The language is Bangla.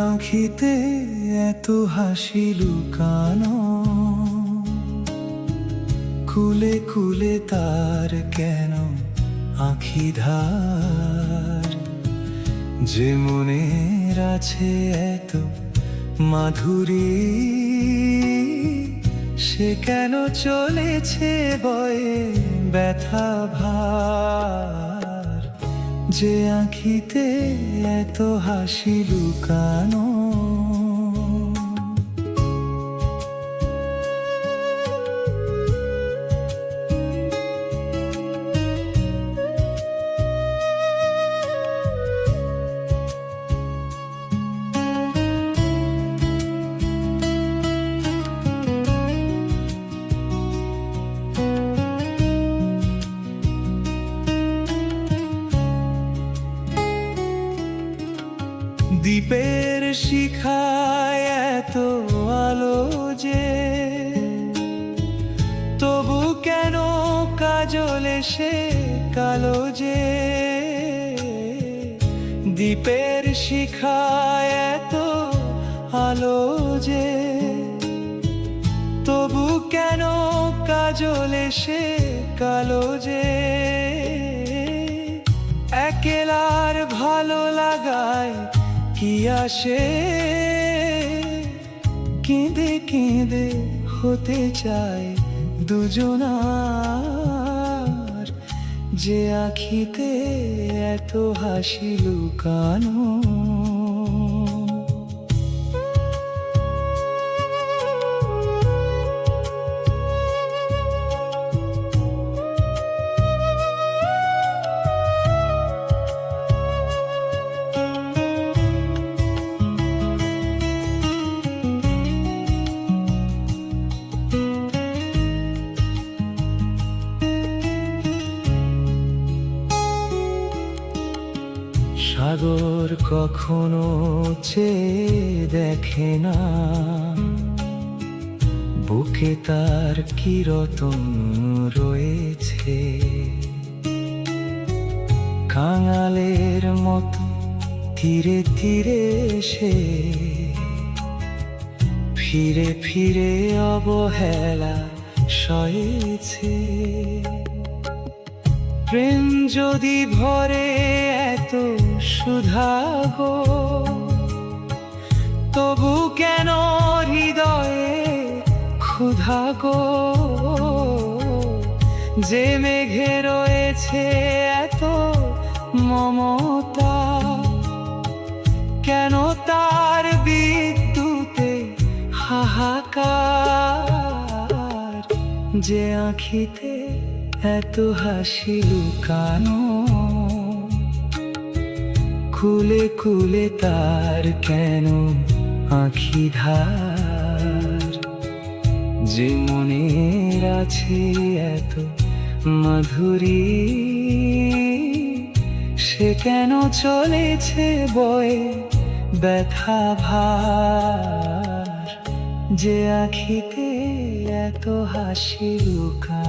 আঁখিতে এত হাসি লুকানো, কুলে কুলে তার কেন আঁখি ধার? যে মনের আছে এত মাধুরী, সে কেন চলেছে বয়ে ব্যথা ভার? যে আঁখিতে এত হাসি লুকানো। দ্বীপের শিখায় এত আলো যে, তবু কেন কাজলে সে কালো যে? দ্বীপের শিখায় এত আলো যে, তবু কেন কাজলে সে কালো যে? একেলার ভালো লাগায় কি আসে, কেঁদে কেঁদে হতে চায় দুজনার। যে আঁখিতে এত হাসি লুকানো। সাগর কখনো চেয়ে দেখে না, বুকে তার কি রতন রয়েছে। কাঙালের মতো ধীরে ধীরে সে ফিরে ফিরে অবহেলা সয়েছে। প্রেম যদি ভরে এত সুধা গো, তবু কেন হৃদয়ে ক্ষুধা গো? যে মেঘে রয়েছে এত মমতা, কেন তার বিদ্যুতে হাহাকার? যে আঁখিতে এত হাসি লুকানো, কুলে কুলে তার কেন আঁখি ধার? যে মনের আছে এত মাধুরী, সে কেন চলেছে বয়ে ব্যথা ভার? যে আঁখিতে এত হাসি লুকানো।